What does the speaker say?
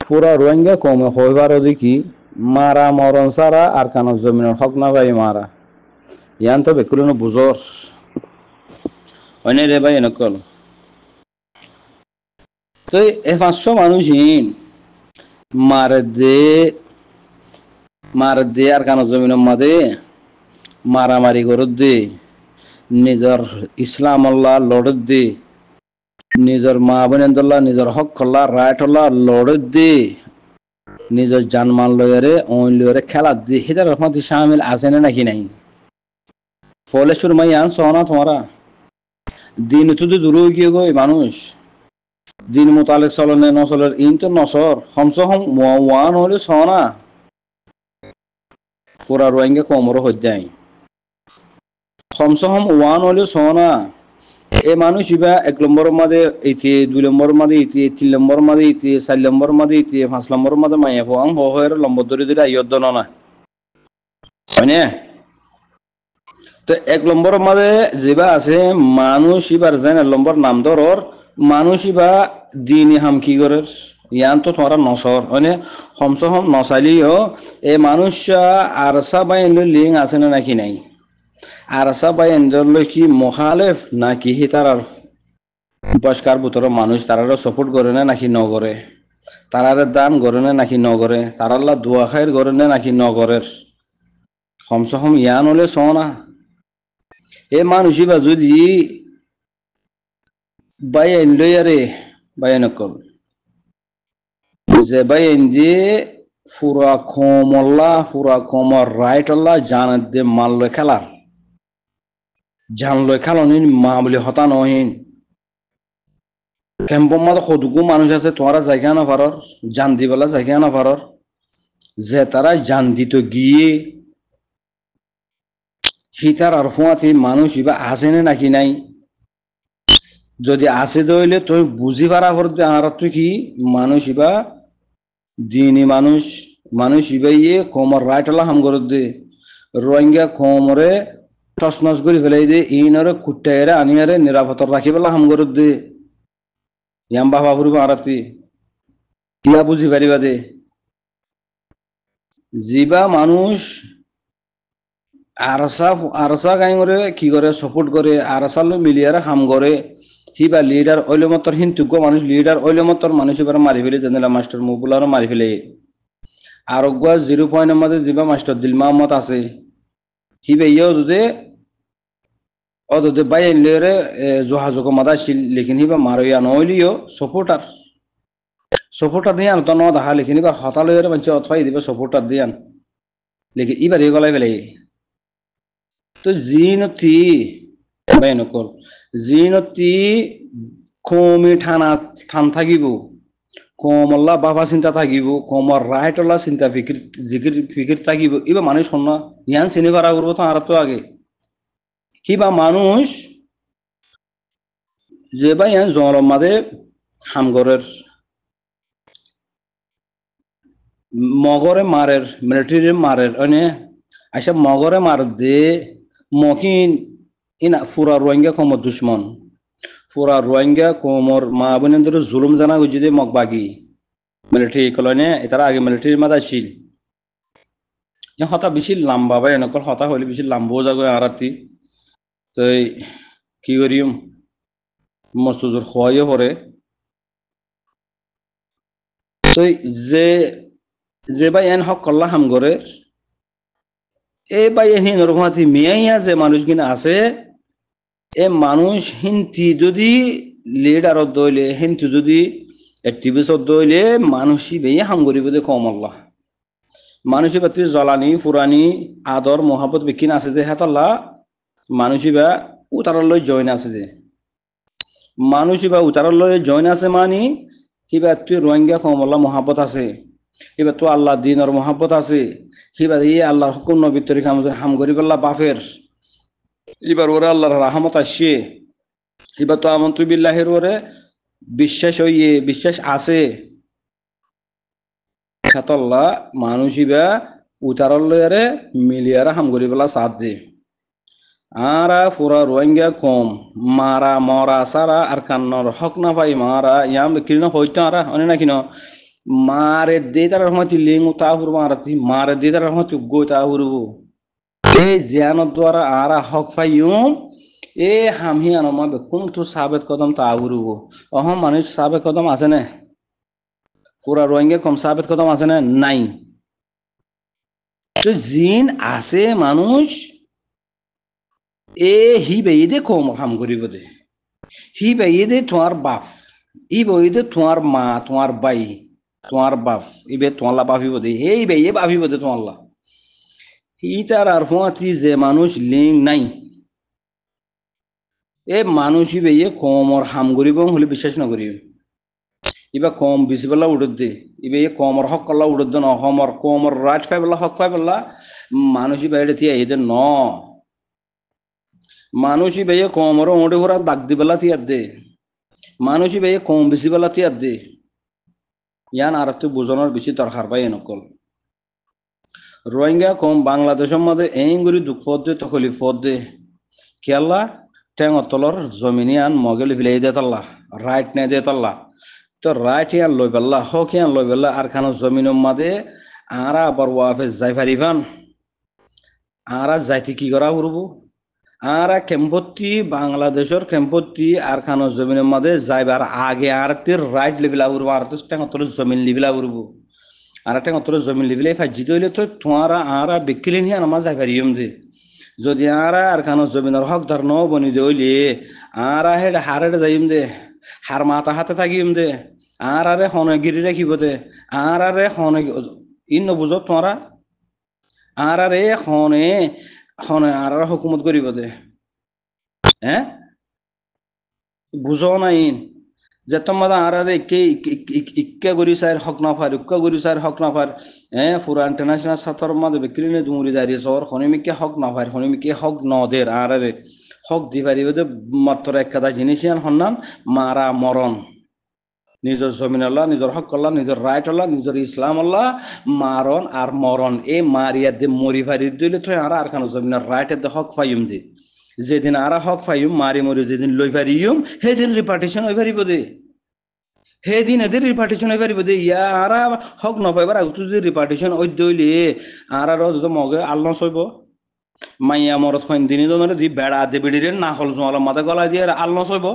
পুরা রোহিঙ্গা কমে হইবার দেখি মারা মরণ সারা আর কানর জমিনের হক না ভাই মারা ইয়ান তো বেকুলনো বুঝর অনেক রে ভাই এনেকল তো এ 500 মানুষহীন মারে দে আর কানর জমিনের মাঝে মারামারি করত দে নিজের ইসলাম আল্লাহ লড়ত দে নিজের মা বোনেন্দল্লাহ নিজের হক খল্লা রাইট হল্লা লড়ত দে নিজের জানমাল লয়ারে ওই লয়ারে খেলা দি হিদার রহমতি শামিল আছে না নাকি নাই ফলে সুরমাই আন সোনা তোমারা দিন তো দূর গিয়ে গো মানুষ দিন মোতালেক চলনে নচলের ইন তো নসর হমস হম ওয়ান হলে সোনা পুরা রোহিঙ্গা কমর হজ্জাই হমস হম ওয়ান হলে সোনা এ মানুষ ইবা 1 নম্বর মাঝে ইতি 2 নম্বর মাঝে ইতি 3 নম্বর মাঝে ইতি 4 নম্বর মাঝে ইতি 5 নম্বর মাঝে মাইয়া ফোয়াং হয়ের লম্বর ধরে ধরে আইয়দ না মানে তো 1 নম্বর মাঝে যেবা আছে মানুষ ইবার জানে নম্বর নাম ধরর মানুষ ইবা দিনই হাম কি করে ইয়ান তো তোমার নসর মানে হমস হম নসালিও এ মানুষ আরসা বাইন লিং আছে না নাকি নাই আরসা বাইন কি মুখালেফ নাকি হি তার বয়স্কার ভিতরে মানুষ তারারও সাপোর্ট করে না নাকি ন করে তারার দান করে না নাকি ন করে তারাল্লা দোয়া খায়ের করে না নাকি ন করে হমস হম ইয়ান হলে সোনা এ মানুষই বা যদি বাইন লইয়ারে বাইন কল যে বাইন যে ফুরা কমল্লা ফুরা কমর রাইট আল্লাহ জানাত দে মাল্য খেলার জানলয় খেলনিন মা বলে হতা নহিন ক্যাম্পর মাঝে কতগু মানুষ আছে তোমারা জায়গা না পারর জান দিবেলা জায়গা না পারর যে তারা জান দিত গিয়ে হিতার আর ফুয়াতে মানুষ ইবা আছে না নাকি নাই যদি আছে দইলে তুই বুঝি পারা করতে আর তুই কি মানুষ ইবা দিনই মানুষ ইবাইয়ে কমর রাইট আল্লাহ হাম করে দে রোহিঙ্গা কমরে টসনস করে ফেলাই দে ইনরে কুটাইরে আনিয়ারে নিরাপত্তা রাখি পেলা হাম করে দে ইয়াম বাবা ফুরিব আরাতি ইয়া বুঝি পারিবা দে জিবা মানুষ আরসা গাই করে কি করে সাপোর্ট করে আরসাল মিলিয়ারে হাম করে হিবা লিডার ওইলে মতর হিন্তুজ্ঞ মানুষ লিডার ওইলে মতর মানুষ এবার মারি ফেলে জানিলা মাস্টার মুবুলারও মারি ফেলে আর 0 পয়েন্টের মধ্যে জিবা মাস্টার দিল মাহমদ আছে হিবা ইয়েও যদি বাইন লিয়ারে যোগাযোগ মাদা ছিল লেকিন হিবা মারইয়া নইলিও সাপোর্টার দিয়ান তো ন দেখা লেকিন এবার হতা লইয়ারে মানুষ অতফাই দিবে সাপোর্টার দিয়ান লেকিন এবার এ গলাই ফেলে তো জিনতি বাইনকল জিনতি কমি ঠান থাকিব কমল্লা বাবা চিন্তা থাকিব কমর রাইটল্লা চিন্তা ফিকির থাকিব এবার মানুষ শোন না ইয়ান চিনি পারা করবো তো আর তো আগে কিবা মানুষ যে বা ইয়ান জঙ্গলের মাঝে হামগরের মগরে মারের মিলিটারি মারের অনে আচ্ছা মগরে মার দে মকিন ইনা ফুরা রোহিঙ্গা কমর দুশ্মন ফুরা রোহিঙ্গা কমর মা বোনেদের জুলুম জানা গুজি মগ বাগি মিলিটারি কলনে এটারা আগে মিলিটারির মাঝে আসছিল হতা বেশি লম্বা বা এনেকল হতা হলে বেশি লম্বাও যাগো আরাতি তো কি করিম মস্ত জোর খোয়াইও পরে তো যে ভাই এন হক করলা হাম করে এ ভাই এন নরমাতি মেয়াইয়া যে মানুষ কিনা আছে এ মানুষ হিন্তি যদি লিডারত দইলে হিন্তি যদি অ্যাক্টিভিস্টত দইলে মানুষই বেয়ে হাম করিব দে কম আল্লাহ মানুষই বাতি জ্বলানি ফুরানি আদর মহাবত বিকিন আছে যে হেতাল্লা মানুষই বা উতারলৈ জয়েন আছে যে মানুষই বা উতারলৈ জয়েন আছে মানি কিবা তুই রোহিঙ্গা কম আল্লাহ মহাবত আছে এবার তো আল্লাহ দিনের মহাব্বত আছে এবার এই আল্লাহর হুকুম নবীর তরিকা আমাদের হাম গরিব আল্লাহ বাফের এবার ওরা আল্লাহর রাহমত আসছে এবার তো আমন্তু বিল্লাহের ওরে বিশ্বাস আছে খাতল্লাহ মানুষ ইবা উতারল্লয়ারে মিলিয়ারা হাম গরিব আল্লাহ সাথ দে আরা ফুরা রোহিঙ্গা কম মারা মরা সারা আর কান্নর হক না পাই মারা ইয়াম কিনা হইতো আরা অনে না কিনা মারে দে তার রহমতি লিঙ্গ তা হুরবো আরতি মারে দে তার রহমতি গো তা হুরবো এই জিয়ানত দ্বারা আরা হক ফাইয়ুম এ হামহি আনমা বেকুম তো সাবেত কদম তা হুরবো অহম মানুষ সাবেত কদম আছে না পুরা রোহিঙ্গা কম সাবেত কদম আছে না নাই তো জিন আছে মানুষ এ হি বেইদে কম কাম করিব দে হি বেইদে তোমার বাপ ই বেইদে তোমার মা তোমার বাই তোমার বাপ ইবে তোমার লা বাপিব দে এই বেয়ে বাপিব দে তোমার লা ই তার আর ফুয়াতি যে মানুষ লিঙ্ক নাই এ মানুষ ই বেয়ে কমর হাম করিব হলে বিশ্বাস না করিব ইবা কম বেশি বেলা উড়ত দে ইবে কমর হক কল্লা উড়ত দে ন কমর কমর রাইট ফাই বেলা হক ফাই বেলা মানুষই বাইরে থিয়া এদের ন মানুষই বেয়ে কমর ওঁটে ঘোরা দাগ দি বেলা থিয়ার দে মানুষই বেয়ে কম বেশি বেলা থিয়ার দে ইয়ান আর তো বোঝানোর বেশি দরকার পাই নকল রোহিঙ্গা কম বাংলাদেশের মধ্যে এই গুড়ি দুঃখ ফদ দে তখলি ফদ দে কেলা ট্যাং অতলর জমিনি আন মগেল ফিলাই দে তাল্লা রাইট নে দে তাল্লা তো রাইট ইয়ান লই পেল্লা হক ইয়ান লই পেল্লা আর খানো জমিনের মাঝে আরা আবার ওয়াফে যাই ফারিফান আরা যাইতে কি করা করবো আরা কেম্পত্তি বাংলাদেশের কেম্পত্তি আর খানো জমিনের মাঝে যাইবার আগে আর তির রাইট লেভেলা করবো আর তো ট্যাং অতলর জমিন লেভেলা করবো আর ট্যাং অতলর জমিন লেভেলে ফাইজিত হইলে তো তোমারা আরা বিকিলে নিয়ে আমার যাই ফারিয়ম দে যদি আরা আর খানো জমিনের হকদার ন বনি দে হইলে আরা হেড হারেড যাইম দে হার মাথা হাতে থাকিম দে আর আরে হনে গিরি রাখিব দে আর আরে হনে ইন নবুঝত তোমরা আর আরে হনে হনে আর হুকুমত করিব দে হ্যাঁ বুঝো না ইন যে তোমাদের আর আরে ইক্কা গরি সাইর হক না ফার উক্কা গরি সাইর হক না ফার হ্যাঁ পুরা ইন্টারন্যাশনাল সাতর মাঝে বিক্রি নে দুমুরি দাঁড়িয়ে সর হনিমিকে হক না ফার হনিমিকে হক ন দের আর আরে হক দি পারিব দে মাত্র এক কথা জিনিস হন্নান মারা মরণ নিজের জমিন আল্লাহ নিজের হক আল্লাহ নিজের রাইট আল্লাহ নিজের ইসলাম আল্লাহ মারণ আর মরণ এ মারিয়া দে মরি ফারি দিলে তো আর খানো জমিনের রাইট দে হক ফাইম দে যেদিন আর হক ফাইম মারি মরি যেদিন লই ফারিম সেদিন রিপার্টিশন হয়ে ফারিব দে সেদিন এদের রিপার্টিশন হয়ে ফারিব দে ইয়া আর হক নপাইবার আগত যদি রিপার্টিশন ওই দইলে আর মগে আল্লাহ চইব মাইয়া মরত ফাইন দিনই দি বেড়া দে বিড়িরে না হল জমালা মাথা গলা দিয়ে আল্লাহ চইব